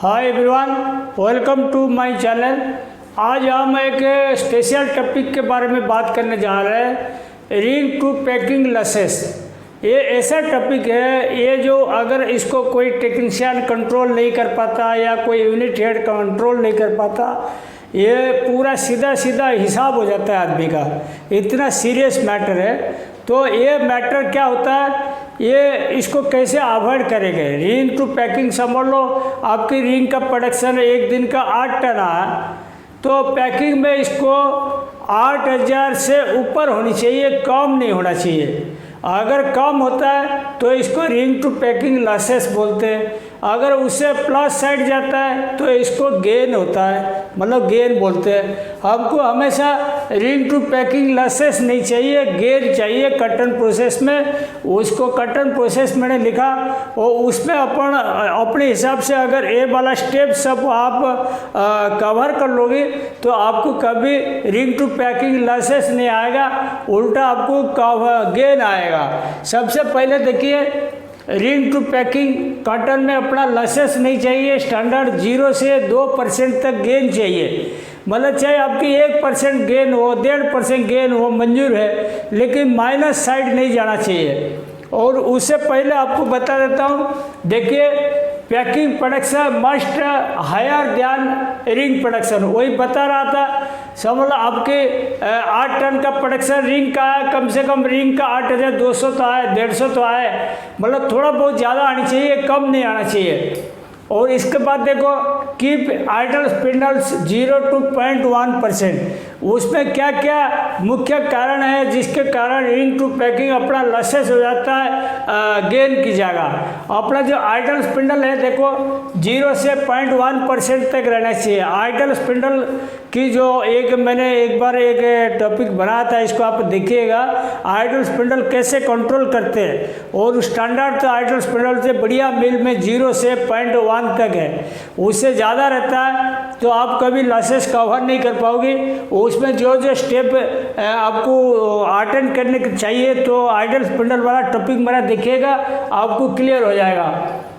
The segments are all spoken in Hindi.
Hi everyone, welcome to my channel. आज हम एक स्पेशल टॉपिक के बारे में बात करने जा रहे हैं, रिंग टू पैकिंग लसेस। ये ऐसा टॉपिक है, ये जो अगर इसको कोई टेक्नीशियन कंट्रोल नहीं कर पाता या कोई यूनिट हेड कंट्रोल नहीं कर पाता, ये पूरा सीधा सीधा हिसाब हो जाता है आदमी का। इतना सीरियस मैटर है। तो ये मैटर क्या होता है, ये इसको कैसे अवॉइड करेंगे। रिंग टू पैकिंग समझ लो, आपकी रिंग का प्रोडक्शन एक दिन का 8 टन है, तो पैकिंग में इसको 8000 से ऊपर होनी चाहिए, कम नहीं होना चाहिए। अगर कम होता है तो इसको रिंग टू पैकिंग लॉसेस बोलते हैं। अगर उससे प्लस साइड जाता है तो इसको गेन होता है, मतलब गेन बोलते हैं। हमको हमेशा रिंग टू पैकिंग लॉसेस नहीं चाहिए, गेन चाहिए कटन प्रोसेस में। उसको कटन प्रोसेस मैंने लिखा और उसमें अपन अपने हिसाब से अगर ए वाला स्टेप सब आप कवर कर लोगे तो आपको कभी रिंग टू पैकिंग लॉसेस नहीं आएगा, उल्टा आपको गेन आएगा। सबसे पहले देखिए, रिंग टू पैकिंग कॉटन में अपना लसेस नहीं चाहिए। स्टैंडर्ड 0 से 2% तक गेन चाहिए। मतलब चाहे आपकी 1% गेन हो, 1.5% गेन हो, मंजूर है, लेकिन माइनस साइड नहीं जाना चाहिए। और उससे पहले आपको बता देता हूँ, देखिए packing production must higher than ring production. वही बता रहा था, समझ लो आपके 8 टन का प्रोडक्शन रिंग का है, कम से कम रिंग का 8200 तो आए, 150 तो आए, मतलब थोड़ा बहुत ज़्यादा आनी चाहिए, कम नहीं आना चाहिए। और इसके बाद देखो, कीप आइडल स्पिंडल्स 0 to 0.1%। उसमें क्या क्या मुख्य कारण है जिसके कारण रिंग टू पैकिंग अपना लसेस हो जाता है गेन की जगह। अपना जो आइडल स्पिंडल है देखो, 0 से 0.1% तक रहना चाहिए। आइडल स्पिंडल की जो मैंने एक बार एक टॉपिक बनाया था, इसको आप देखिएगा, आइडल स्पिंडल कैसे कंट्रोल करते हैं। और स्टैंडर्ड तो आइडल स्पिंडल से बढ़िया मिल में 0 से 0.1 तक है। उससे ज़्यादा रहता है तो आप कभी लॉसेस कवर नहीं कर पाओगे। उसमें जो जो स्टेप आपको अटेंड करने के चाहिए, तो आइडल स्पिंडल वाला टॉपिक मेरा देखिएगा, आपको क्लियर हो जाएगा।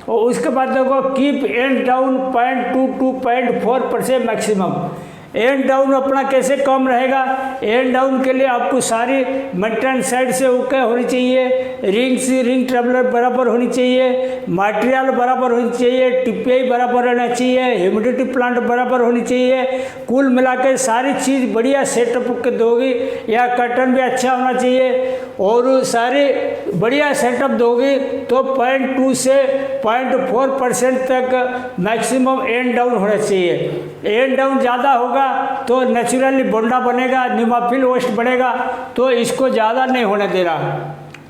और उसके बाद देखो, keep and down 0.2 to 0.4% maximum. And down अपना कैसे कम रहेगा, एंड डाउन के लिए आपको सारी मेंटेन साइड से ओके होनी चाहिए, रिंग ट्रेवलर बराबर होनी चाहिए, मटेरियल बराबर होनी चाहिए, टीपीआई बराबर रहना चाहिए, ह्यूमिडिटी प्लांट बराबर होनी चाहिए। कुल मिला के सारी चीज़ बढ़िया सेटअप के दोगी, या कटन भी अच्छा होना चाहिए और सारी बढ़िया सेटअप दोगी तो 0.2 से 0.4% तक मैक्सिमम एंड डाउन होना चाहिए। एंड डाउन ज़्यादा होगा तो नेचुरली बोंडा बनेगा, निमाफिल वेस्ट बनेगा, तो इसको ज़्यादा नहीं होने देना।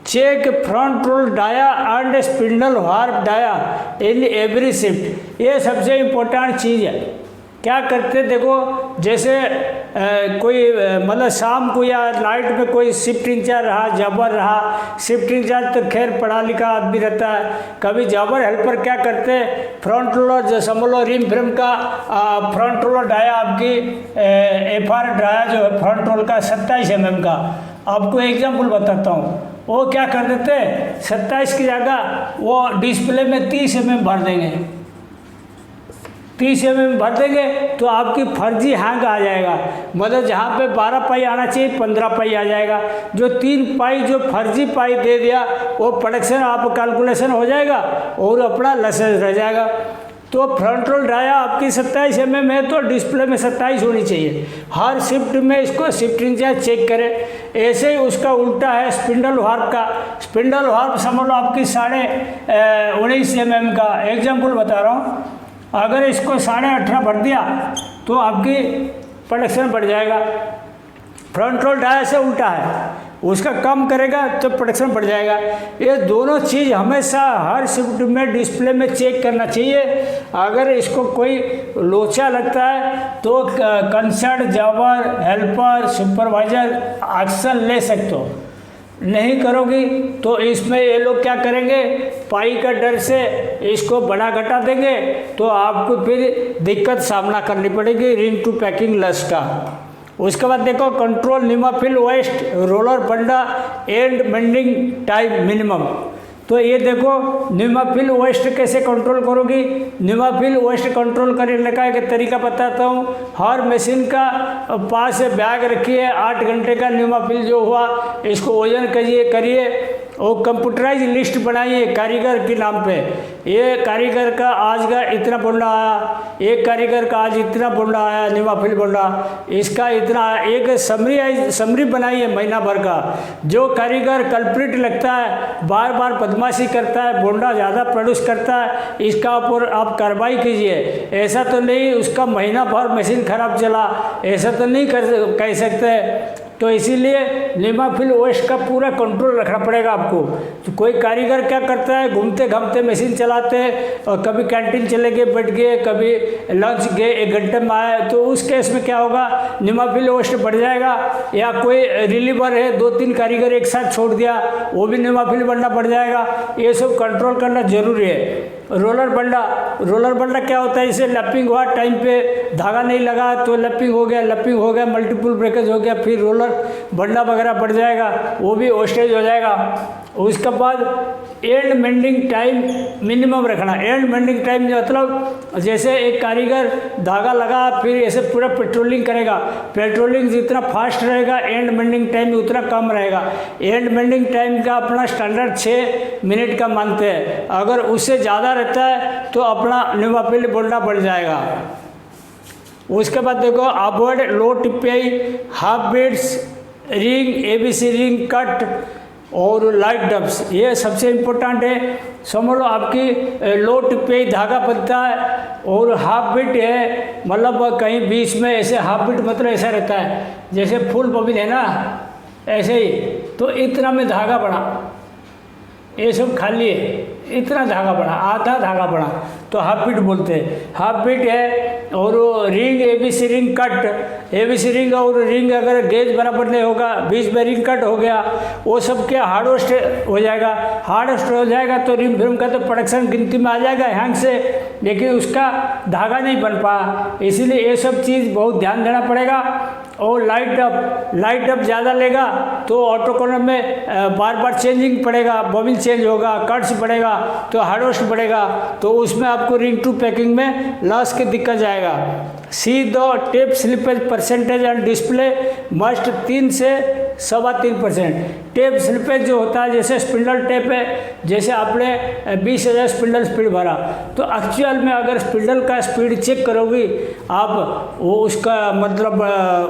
Check front roll dia and spindle warp dia in every shift. ये सबसे इम्पोर्टेंट चीज़ है। क्या करते देखो, जैसे कोई मतलब शाम को या नाइट में कोई शिफ्ट इंचार्ज रहा, जबर रहा, शिफ्ट इंचार्ज तो खैर पढ़ा लिखा आदमी रहता है। कभी जबर हेल्पर क्या करते, फ्रंट रोलर जो समझ लो रिम फ्रेम का फ्रंट रोलर डाया आपकी FR डाया जो है फ्रंट रोल का 27 mm का। आपको एग्जाम्पल बताता हूँ, वो क्या कर देते, 27 की जगह वो डिस्प्ले में 30 mm भर देंगे। 30 mm भर देंगे तो आपकी फर्जी हैंग आ जाएगा। मतलब जहाँ पे 12 पाई आना चाहिए 15 पाई आ जाएगा। जो 3 पाई जो फर्जी पाई दे दिया, वो प्रोडक्शन आप कैलकुलेशन हो जाएगा और अपना लसेस रह जाएगा। तो फ्रंट रोल डाया आपकी 27 mm है तो डिस्प्ले में 27 होनी चाहिए। हर शिफ्ट में इसको शिफ्ट इंचार्ज चेक करें। ऐसे ही उसका उल्टा है स्पिंडल वार्प का। स्पिंडल वार्प समझ लो आपकी 19.5 mm का। एग्जाम्पल बता रहा हूँ, अगर इसको 18.5 भर दिया तो आपकी प्रोडक्शन बढ़ जाएगा। फ्रंट रोल डाया से उल्टा है, उसका कम करेगा तो प्रोडक्शन बढ़ जाएगा। ये दोनों चीज़ हमेशा हर शिफ्ट में डिस्प्ले में चेक करना चाहिए। अगर इसको कोई लोचा लगता है तो कंसर्न जबर हेल्पर सुपरवाइजर एक्शन ले सकते हो। नहीं करोगी तो इसमें ये लोग क्या करेंगे, पाई का डर से इसको बड़ा घटा देंगे, तो आपको फिर दिक्कत सामना करनी पड़ेगी रिंग टू पैकिंग लस का। उसके बाद देखो, कंट्रोल निमाफिल वेस्ट रोलर बंडा एंड बेंडिंग टाइम मिनिमम। तो ये देखो न्यूमाफिल वेस्ट कैसे कंट्रोल करोगी। न्यूमाफिल वेस्ट कंट्रोल करने का एक तरीका बताता हूँ। हर मशीन का पास बैग रखिए, 8 घंटे का न्यूमाफिल जो हुआ इसको वजन करिए और कंप्यूटराइज लिस्ट बनाइए कारीगर के नाम पे। ये कारीगर का आज का इतना बोंडा आया, एक कारीगर का आज इतना बोंडा आया, न्यूमाफिल बोंडा इसका इतना, एक समरी बनाइए महीना भर का। जो कारीगर कल्प्रिट लगता है, बार बार बदमाशी करता है, बोंडा ज़्यादा प्रोड्यूस करता है, इसका ऊपर आप कार्रवाई कीजिए। ऐसा तो नहीं उसका महीना भर मशीन खराब चला, ऐसा तो नहीं कह सकते। तो इसीलिए न्यूमाफिल वेस्ट का पूरा कंट्रोल रखना पड़ेगा आपको। तो कोई कारीगर क्या करता है, घूमते घामते मशीन चलाते हैं और कभी कैंटीन चले गए, बैठ गए, कभी लंच गए, 1 घंटे में आए, तो उस केस में क्या होगा, न्यूमाफिल वेस्ट बढ़ जाएगा। या कोई रिलीवर है, 2-3 कारीगर एक साथ छोड़ दिया, वो भी न्यूमाफिल बढ़ना बढ़ जाएगा। ये सब कंट्रोल करना जरूरी है। रोलर बंडा क्या होता है, इसे लैपिंग हुआ, टाइम पे धागा नहीं लगा तो लैपिंग हो गया, मल्टीपल ब्रेकेज हो गया, फिर रोलर बंडा वगैरह बढ़ जाएगा, वो भी वेस्टेज हो जाएगा। उसके बाद एंड मेंडिंग टाइम मिनिमम रखना। एंड मेंडिंग टाइम मतलब जैसे एक कारीगर धागा लगा फिर ऐसे पूरा पेट्रोलिंग करेगा, पेट्रोलिंग जितना फास्ट रहेगा एंड मेंडिंग टाइम उतना कम रहेगा। एंड मेंडिंग टाइम का अपना स्टैंडर्ड 6 मिनट का मानते हैं, अगर उससे ज़्यादा रहता है तो अपना न्यूमाफिल बोलना बढ़ जाएगा। उसके बाद देखो अवॉइड लो टिपियाई, half beats, ring, ABC ring cut और लाइट डब्स, ये सबसे इम्पोर्टेंट है। समझ लो आपकी लो टिपियाई धागा बनता है और हाफ बीट है, मतलब कहीं बीच में ऐसे हाफ बीट मतलब ऐसा रहता है जैसे फुल बॉबिन है ना, ऐसे ही। तो इतना में धागा बना, ये सब खाली है, इतना धागा बना, आधा धागा बना तो हाफ बीट बोलते हैं। हाफ बीट है और ring, ABC ring cut, ABC ring और रिंग अगर गेज बराबर नहीं होगा, बीच में रिंग कट हो गया, वो सब क्या हार्ड वेस्ट हो जाएगा। हार्ड वेस्ट हो जाएगा तो रिंग फिल्म का तो प्रोडक्शन गिनती में आ जाएगा हैंग से, लेकिन उसका धागा नहीं बन पाया। इसीलिए ये सब चीज़ बहुत ध्यान देना पड़ेगा। और लाइट अप ज़्यादा लेगा तो ऑटोकोनर में बार बार चेंजिंग पड़ेगा, बॉबिन चेंज होगा, कट्स बढ़ेगा तो हार्ड वेस्ट बढ़ेगा, तो उसमें आपको रिंग टू पैकिंग में लॉस की दिक्कत जाएगा। See the tape slippage percentage on display must 3 से 3.25%। टेप स्लिपेज जो होता है, जैसे स्पिंडल टेप है, जैसे आपने 20,000 स्पिंडल स्पीड भरा तो एक्चुअल में अगर स्पिंडल का स्पीड चेक करोगी आप, वो उसका मतलब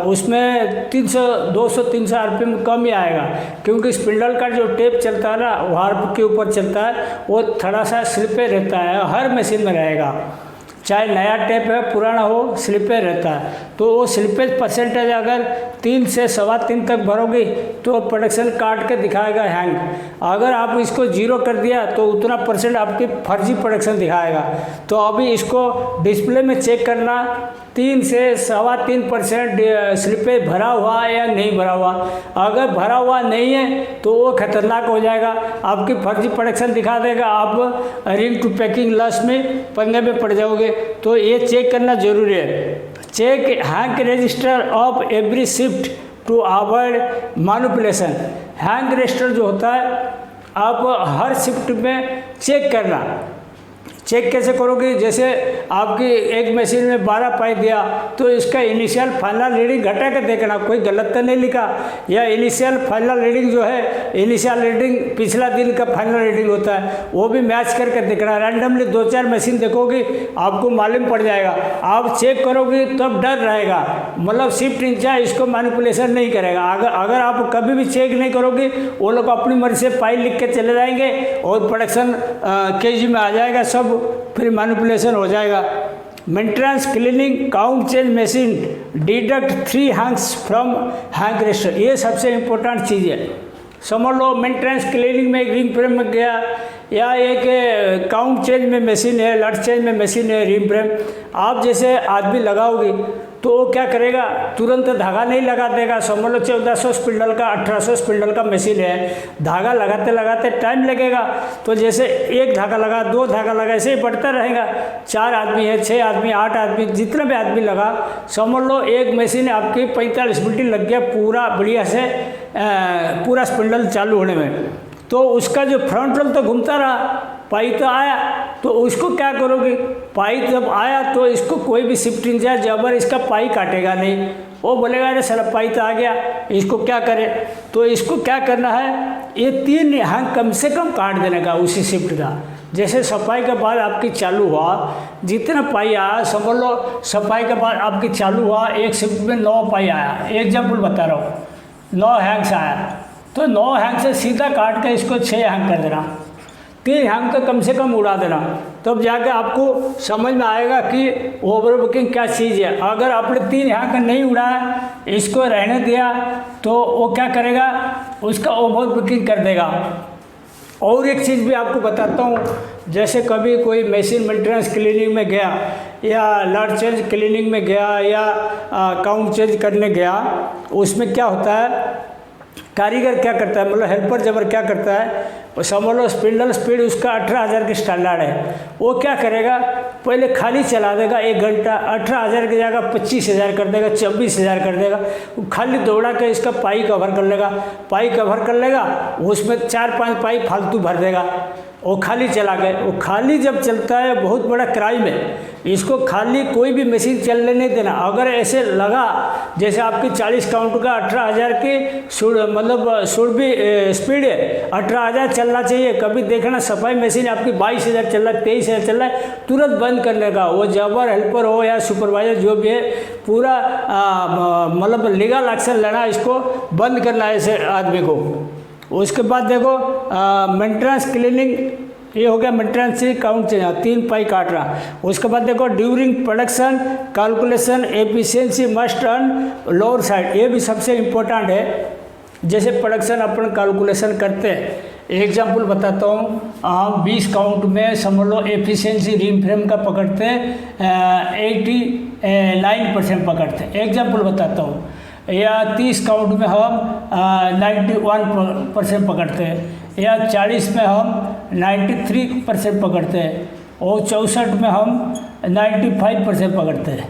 उसमें 200-300 RPM कम ही आएगा, क्योंकि स्पिंडल का जो टेप चलता है ना वार्प के ऊपर चलता है, वो थोड़ा सा स्लिपेज रहता है, हर मशीन में रहेगा, चाहे नया टेप है पुराना हो, स्लिपेज रहता है। तो वो स्लिपेज परसेंटेज अगर 3 से 3.25 तक भरोगी तो प्रोडक्शन काट के दिखाएगा हैंग। अगर आप इसको 0 कर दिया तो उतना परसेंट आपकी फर्जी प्रोडक्शन दिखाएगा। तो अभी इसको डिस्प्ले में चेक करना, 3 से 3.25% स्लिपेज भरा हुआ है या नहीं भरा हुआ। अगर भरा हुआ नहीं है तो वो खतरनाक हो जाएगा, आपकी फर्जी प्रोडक्शन दिखा देगा, आप रिंग टू पैकिंग लॉस में पंगे में पड़ जाओगे। तो ये चेक करना जरूरी है। Check hang register of every shift to avoid manipulation. Hang register जो होता है आप हर शिफ्ट में चेक करना। चेक कैसे करोगे, जैसे आपकी एक मशीन में 12 पाई दिया तो इसका इनिशियल फाइनल रीडिंग घटा के देखना, कोई गलत तो नहीं लिखा, या इनिशियल फाइनल रीडिंग जो है, इनिशियल रीडिंग पिछला दिन का फाइनल रीडिंग होता है, वो भी मैच करके देखना। रैंडमली 2-4 मशीन देखोगी आपको मालूम पड़ जाएगा। आप चेक करोगी तब डर रहेगा, मतलब शिफ्ट इंचार्ज इसको मैनिपुलेशन नहीं करेगा। अगर आप कभी भी चेक नहीं करोगे, वो लोग अपनी मर्जी से पाई लिख के चले जाएंगे और प्रोडक्शन केजी में आ जाएगा, सब फिर मैनिपुलेशन हो जाएगा। Maintenance, cleaning, count change machine, deduct 3 Hanks from hang register, ये सबसे इम्पोर्टेंट चीज़ है। समझ लो मेंटेनेंस क्लीनिंग में एक रिंग फ्रेम में गया, या एक काउंट चेंज में मशीन है, लट चेंज में मशीन है, रिंग फ्रेम, आप जैसे आदमी लगाओगे तो वो क्या करेगा, तुरंत धागा नहीं लगा देगा। समझ लो 1400 स्पिंडल का 1800 स्पिंडल का मशीन है, धागा लगाते लगाते टाइम लगेगा। तो जैसे 1 धागा लगा, 2 धागा लगा, ऐसे ही बढ़ता रहेगा। 4 आदमी है, 6 आदमी, 8 आदमी, जितना भी आदमी लगा, समझ लो एक मशीन आपकी 45 मिनट लग गया पूरा बढ़िया से पूरा स्पिंडल चालू होने में। तो उसका जो फ्रंट रोल तो घूमता रहा, पाई तो आया, तो उसको क्या करोगे, पाई जब आया तो इसको कोई भी शिफ्टिंग या जबर इसका पाई काटेगा नहीं, वो बोलेगा अरे साला पाई तो आ गया, इसको क्या करे। तो इसको क्या करना है, ये 3 हैंग कम से कम काट देने का उसी शिफ्ट का। जैसे सफाई के बाद आपकी चालू हुआ, जितना पाई आया समझ लो, सफाई के बाद आपकी चालू हुआ, एक शिफ्ट में 9 पाई आया, एग्जाम्पल बता रहा हूँ, 9 हैंग से आया, तो 9 हैंग से सीधा काट के इसको 6 हैंग कर देना, 3 हैंग तो कम से कम उड़ा देना, तब जाके आपको समझ में आएगा कि ओवरबुकिंग क्या चीज़ है। अगर आपने 3 हैंग नहीं उड़ाया, इसको रहने दिया, तो वो क्या करेगा, उसका ओवरबुकिंग कर देगा। और एक चीज़ भी आपको बताता हूँ, जैसे कभी कोई मशीन मेंटेनेंस क्लीनिंग में गया या लॉट चेंज क्लीनिंग में गया या काउंट चेंज करने गया, उसमें क्या होता है, कारीगर क्या करता है, मतलब हेल्पर जबर क्या करता है, वो समझ लो स्पिंडल स्पीड उसका 18,000 की स्टैंडर्ड है, वो क्या करेगा, पहले खाली चला देगा 1 घंटा, 18,000 की जगह 25,000 कर देगा, 26,000 कर देगा, वो खाली दौड़ा के इसका पाई कवर कर लेगा, पाई कवर कर लेगा, उसमें 4-5 पाई फालतू भर देगा, वो खाली चला गए। वो खाली जब चलता है बहुत बड़ा क्राइम है, इसको खाली कोई भी मशीन चलने नहीं देना। अगर ऐसे लगा जैसे आपकी 40 काउंट का 18,000 की मतलब स्पीड है, 18,000 चलना चाहिए, कभी देखना सफाई मशीन आपकी 22,000 चल रहा है, 23,000 चल रहा है, तुरंत बंद करने का। वो जबर हेल्पर हो या सुपरवाइजर जो भी है, पूरा मतलब लीगल एक्शन लेना, इसको बंद करना है ऐसे आदमी को। उसके बाद देखो मेंटेनेंस क्लीनिंग, ये हो गया मेंटेनेंस से काउंट से 3 पाई काट रहा। उसके बाद देखो during production calculation efficiency must on lower side, ये भी सबसे इम्पोर्टेंट है। जैसे प्रोडक्शन अपन कैलकुलेशन करते हैं, एग्जाम्पल बताता हूँ, हम 20 काउंट में समझ लो एफिशिएंसी रिम फ्रेम का पकड़ते हैं 89% पकड़ते हैं, एग्जाम्पल बताता हूँ, या 30 काउंट में हम 91% पकड़ते हैं, या 40 में हम 93% पकड़ते हैं, और 64 में हम 95% पकड़ते हैं।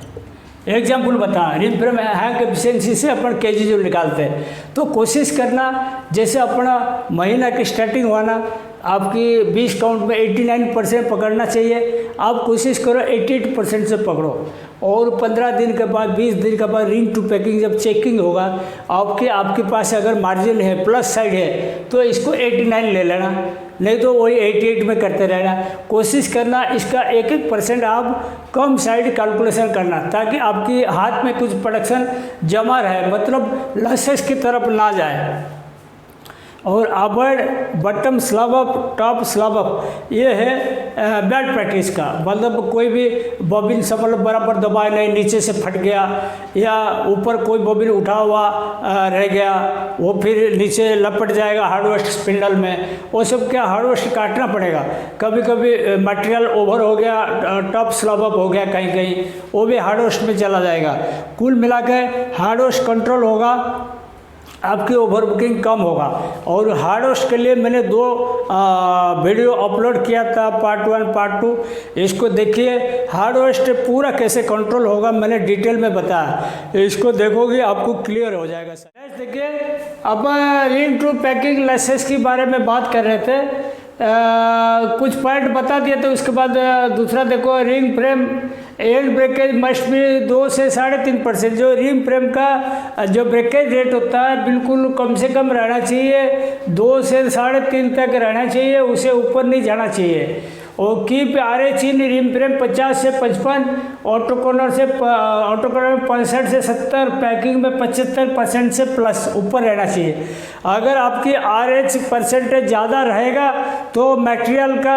एग्जाम्पल बता, रिम फ्रेम हैंग एफिशिएंसी से अपन केजी जो निकालते हैं। तो कोशिश करना जैसे अपना महीना की स्टार्टिंग हुआ ना, आपकी 20 काउंट में 89% पकड़ना चाहिए, आप कोशिश करो 88% से पकड़ो, और 15 दिन के बाद 20 दिन के बाद रिंग टू पैकिंग जब चेकिंग होगा, आपके पास अगर मार्जिन है प्लस साइड है तो इसको 89 ले लेना, नहीं तो वही 88 में करते रहना। कोशिश करना इसका 1-1% आप कम साइड कैलकुलेशन करना, ताकि आपकी हाथ में कुछ प्रोडक्शन जमा रहे, मतलब लॉसेस की तरफ ना जाए। और avoid bottom slub up top slub up, ये है बैड प्रैक्टिस का। मतलब कोई भी बॉबिन से मतलब बराबर दबाए नहीं, नीचे से फट गया, या ऊपर कोई बॉबिन उठा हुआ रह गया, वो फिर नीचे लपट जाएगा हार्डवेस्ट स्पिंडल में, वो सब क्या हार्डवेस्ट काटना पड़ेगा। कभी कभी मटेरियल ओवर हो गया, टॉप स्लब अप हो गया कहीं कहीं, वो भी हार्डवेस्ट में चला जाएगा। कुल मिला के हार्डवेस्ट कंट्रोल होगा, आपकी ओवरबुकिंग कम होगा। और हार्डवेस्ट के लिए मैंने 2 वीडियो अपलोड किया था, पार्ट 1 पार्ट 2, इसको देखिए। हार्डवेस्ट पूरा कैसे कंट्रोल होगा मैंने डिटेल में बताया, इसको देखोगे आपको क्लियर हो जाएगा। सर देखिए, अब रिंग टू पैकिंग लॉसेस के बारे में बात कर रहे थे, कुछ पॉइंट बता दिए। तो उसके बाद दूसरा देखो, ring frame and breakage must भी 2 से 3.5%। जो रिंग फ्रेम का जो ब्रेकेज रेट होता है बिल्कुल कम से कम रहना चाहिए, 2 से 3.5 तक रहना चाहिए, उसे ऊपर नहीं जाना चाहिए। और कीप RH इन रिम फ्रेम 50 से 55, ऑटो कॉर्नर में 65 से 70, पैकिंग में 75% से प्लस ऊपर रहना चाहिए। अगर आपकी RH परसेंटेज ज़्यादा रहेगा तो मटेरियल का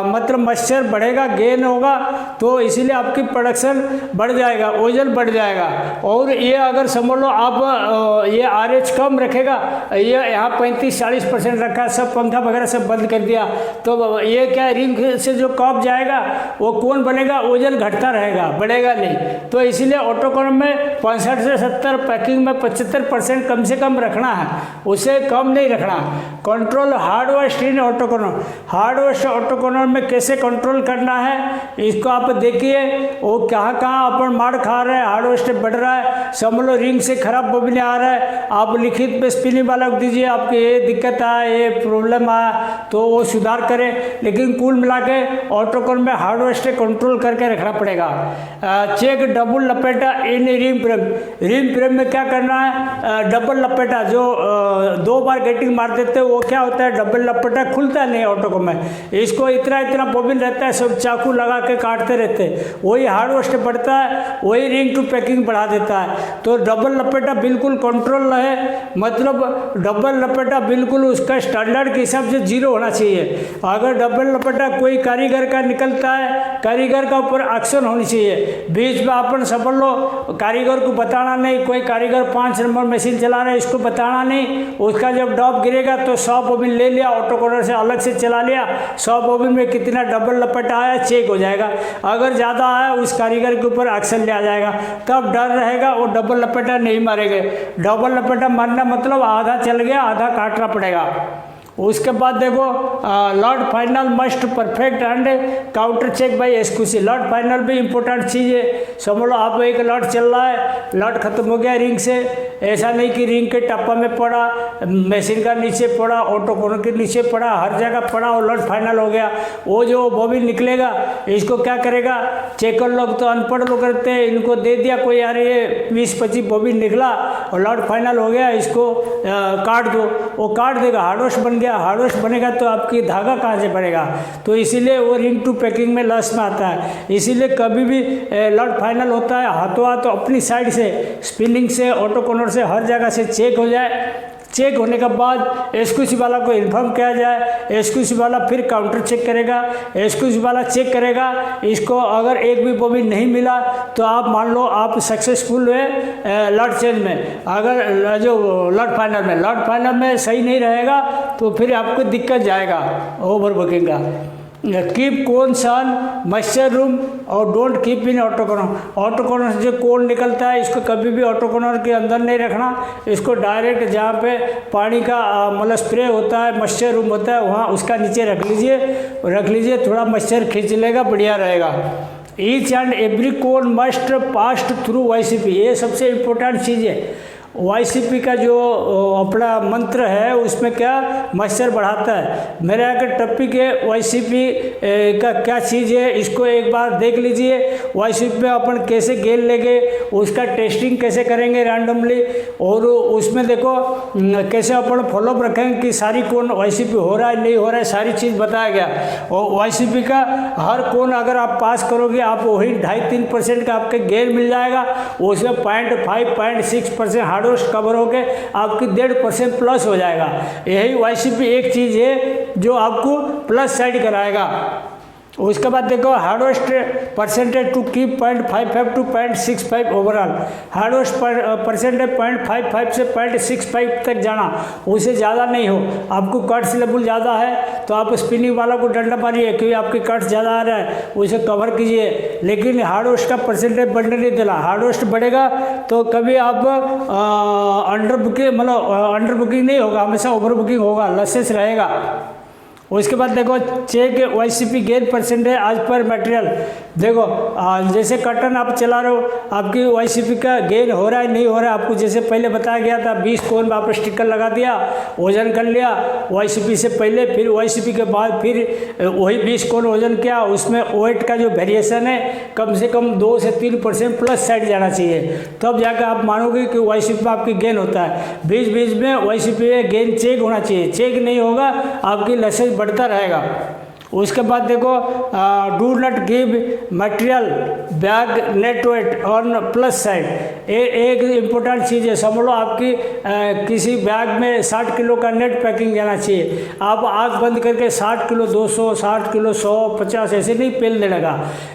मतलब मॉइस्चर बढ़ेगा, गेन होगा, तो इसीलिए आपकी प्रोडक्शन बढ़ जाएगा, ओजन बढ़ जाएगा। और ये अगर समझ लो आप ये RH कम रखेगा, ये यहाँ 35-40% रखा, सब पंखा वगैरह सब बंद कर दिया, तो ये क्या रिंग से जो कप जाएगा वो कौन बनेगा, ओजन घटता रहेगा, बढ़ेगा नहीं। तो इसीलिए ऑटो कॉर्नर में 65 से 70, पैकिंग में 75% कम से कम रखना है, उसे कम नहीं रखना। Control hardware in auto corner hard waste auto corner में कैसे कंट्रोल करना है इसको आप देखिए। वो कहाँ अपन मार खा रहे हैं, हार्ड वेस्ट बढ़ रहा है, समझ लो रिंग से खराब बॉबिन आ रहा है, आप लिखित में स्पिनिंग वाला को दीजिए आपकी ये दिक्कत आया, ये प्रॉब्लम आया, तो वो सुधार करें। लेकिन कुल मिला के ऑटो कॉर्नर में हार्ड वेस्ट कंट्रोल करके रखना पड़ेगा। चेक डबल लपेटा इन रिम फ्रेम। रिम फ्रेम में क्या करना है, डबल लपेटा जो 2 बार गेटिंग मार देते हैं वो क्या होता है, डबल लपेटा खुलता नहीं ऑटो को में, इसको इतना बॉबिन रहता है, सब चाकू लगा के काटते रहते हैं, वही हार्ड वेस्ट बढ़ता है, वही रिंग टू पैकिंग बढ़ा देता है। तो डबल लपेटा बिल्कुल कंट्रोल रहे, मतलब डबल लपेटा बिल्कुल उसका स्टैंडर्ड के हिसाब से 0 होना चाहिए। अगर डबल लपेटा कोई कारीगर का निकलता है, कारीगर का ऊपर एक्शन होनी चाहिए। बीच में अपन समझ लो कारीगर को बताना नहीं, कोई कारीगर 5 नंबर मशीन चला रहा है इसको बताना नहीं, उसका जब डॉप गिरेगा तो 100 बॉबिन ले लिया, ऑटो कॉर्नर से अलग से चला लिया, 100 बॉबिन में कितना डबल लपेटा आया चेक हो जाएगा। अगर ज़्यादा आया उस कारीगर के ऊपर एक्शन लिया जाएगा, तब डर रहेगा, वो डबल लपेटा नहीं मारेंगे। डबल लपेटा मारना मतलब आधा चल गया आधा काटना पड़ेगा। उसके बाद देखो lot final must perfect and counter check by एक्सक्यूसी। लॉट फाइनल भी इंपॉर्टेंट चीज़ है। समझ लो आप एक लॉट चल रहा है, लॉट खत्म हो गया रिंग से, ऐसा नहीं कि रिंग के टप्पा में पड़ा, मशीन का नीचे पड़ा, ऑटो कॉर्नर के नीचे पड़ा, हर जगह पड़ा और लॉट फाइनल हो गया। वो जो बॉबिन निकलेगा इसको क्या करेगा, चेकर लोग तो अनपढ़ लोग करते हैं, इनको दे दिया कोई यार ये 20-25 बॉबिन निकला और लॉट फाइनल हो गया, इसको काट दो, वो काट देगा, हार्डवेस्ट बन गया। हार्डवेस्ट बनेगा तो आपकी धागा कहाँ से पड़ेगा, तो इसीलिए वो रिंग टू पैकिंग में लॉस में आता है। इसीलिए कभी भी लॉट फाइनल होता है हाथों हाथ अपनी साइड से स्पिनिंग से ऑटो कॉर्नर से हर जगह से चेक हो जाए। चेक होने के बाद एक्सक्यूसी वाला को इन्फॉर्म किया जाए, एक्सक्यूसी वाला फिर काउंटर चेक करेगा, एक्सक्यूसी वाला चेक करेगा इसको, अगर एक भी बॉबिन नहीं मिला तो आप मान लो आप सक्सेसफुल हुए लॉट चेंज में। अगर जो लॉट फाइनल में सही नहीं रहेगा तो फिर आपको दिक्कत जाएगा ओवर बुकिंग का। Keep cones on moisture room और don't keep in auto corner. Auto corner से जो कोन निकलता है इसको कभी भी ऑटो कॉर्नर के अंदर नहीं रखना, इसको डायरेक्ट जहाँ पे पानी का मतलब स्प्रे होता है, मॉइस्चर रूम होता है, वहाँ उसका नीचे रख लीजिए, थोड़ा मॉइस्चर खींच लेगा, बढ़िया रहेगा। Each and every cone must past through YCP, ये सबसे इम्पोर्टेंट चीज़ है। YCP का जो अपना मंत्र है उसमें क्या मॉइस्चर बढ़ाता है। मेरे अगर टॉपिक है YCP का क्या चीज़ है इसको एक बार देख लीजिए। YCP में अपन कैसे गेन लेंगे, उसका टेस्टिंग कैसे करेंगे रैंडमली, और उसमें देखो कैसे अपन फॉलोअप रखेंगे कि सारी कौन YCP हो रहा है नहीं हो रहा है, सारी चीज़ बताया गया। और YCP का हर कौन अगर आप पास करोगे आप वही 2.5-3% का आपके गेन मिल जाएगा, उसमें 0.5-0.6% हार्डवेस्ट कवर हो के आपकी 1.5% प्लस हो जाएगा। यही YCP एक चीज़ है जो आपको प्लस साइड कराएगा। उसके बाद देखो hard waste percentage to keep 0.55 to 0.65 overall. Hard waste percentage 0.55 से 0.65 तक जाना, उससे ज़्यादा नहीं हो। आपको कट्स लेवल ज़्यादा है तो आप स्पिनिंग वाला को डंडा मारिए क्योंकि आपकी कट्स ज़्यादा आ रहा है, उसे कवर कीजिए। लेकिन हार्डवेस्ट का परसेंटेज बढ़ने नहीं देना। हार्डवेस्ट बढ़ेगा तो कभी आप अंडर बुकिंग नहीं होगा, हमेशा ओवर बुकिंग होगा, लसेस रहेगा। उसके बाद देखो चेक YCP गेन परसेंटेज आज पर मटेरियल। देखो जैसे कटन आप चला रहे हो, आपकी YCP का गेन हो रहा है नहीं हो रहा है, आपको जैसे पहले बताया गया था 20 कोन में आप स्टिकर लगा दिया, वजन कर लिया YCP से पहले, फिर YCP के बाद फिर वही 20 कोन वजन किया, उसमें वेट का जो वेरिएशन है कम से कम 2 से 3% प्लस साइड जाना चाहिए, तब जाकर आप मानोगे कि YCP में आपकी गेन होता है। बीच बीच में YCP में गेन चेक होना चाहिए, चेक नहीं होगा आपकी लसेज बढ़ता रहेगा। उसके बाद देखो do not give material bag net weight on plus side. एक इम्पोर्टेंट चीज़ है, समझ लो आपकी किसी बैग में 60 किलो का नेट पैकिंग जाना चाहिए। आप आँख बंद करके 60 किलो 200, 60 किलो 100, 50 ऐसे नहीं पेल देने का।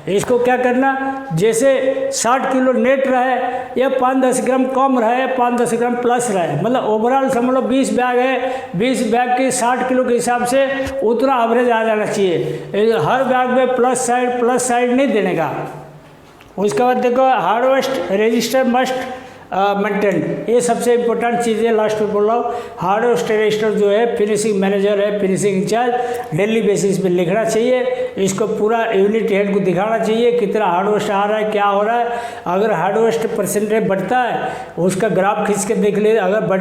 इसको क्या करना, जैसे 60 किलो नेट रहे या 5-10 ग्राम कम रहे, 5-10 ग्राम प्लस रहे, मतलब ओवरऑल समझ लो 20 बैग है, 20 बैग के 60 किलो के हिसाब से उतना एवरेज आ जाना चाहिए। हर बैग में प्लस साइड नहीं देने का। उसके बाद देखो हार्डवेस्ट रजिस्टर मस्ट मेंटेन, ये सबसे इम्पोर्टेंट चीज़ है। लास्ट में बोल रहा हूँ, हार्डवेयर स्टेरिस्टर जो है फिनिशिंग मैनेजर है, फिनिशिंग इंचार्ज, डेली बेसिस पे लिखना चाहिए। इसको पूरा यूनिट हेड को दिखाना चाहिए कितना हार्डवेस्ट आ रहा है, क्या हो रहा है। अगर हार्डवेस्ट परसेंटेज बढ़ता है उसका ग्राफ खींच के देख ले, अगर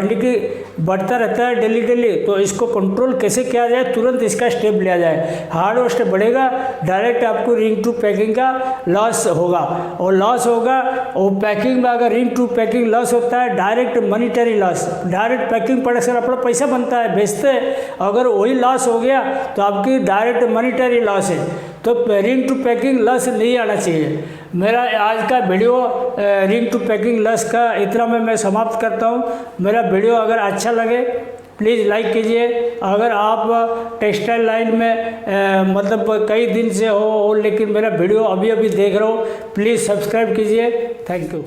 बढ़ता रहता है डेली तो इसको कंट्रोल कैसे किया जाए, तुरंत इसका स्टेप लिया जाए। हार्डवेस्ट बढ़ेगा डायरेक्ट आपको रिंग टू पैकिंग का लॉस होगा, और लॉस होगा और पैकिंग में अगर रिंग टू पैकिंग लॉस होता है direct monetary loss, direct packing पड़े से अपना पैसा बनता है, बेचते हैं, अगर वही लॉस हो गया तो आपकी डायरेक्ट मनीटरी लॉस है। तो रिंग टू पैकिंग लॉस नहीं आना चाहिए। मेरा आज का video ring to packing loss का इतना में मैं समाप्त करता हूँ। मेरा वीडियो अगर अच्छा लगे प्लीज़ लाइक कीजिए। अगर आप टेक्सटाइल लाइन में मतलब कई दिन से हो लेकिन मेरा वीडियो अभी देख रहे हो, प्लीज़ सब्सक्राइब कीजिए। Thank you.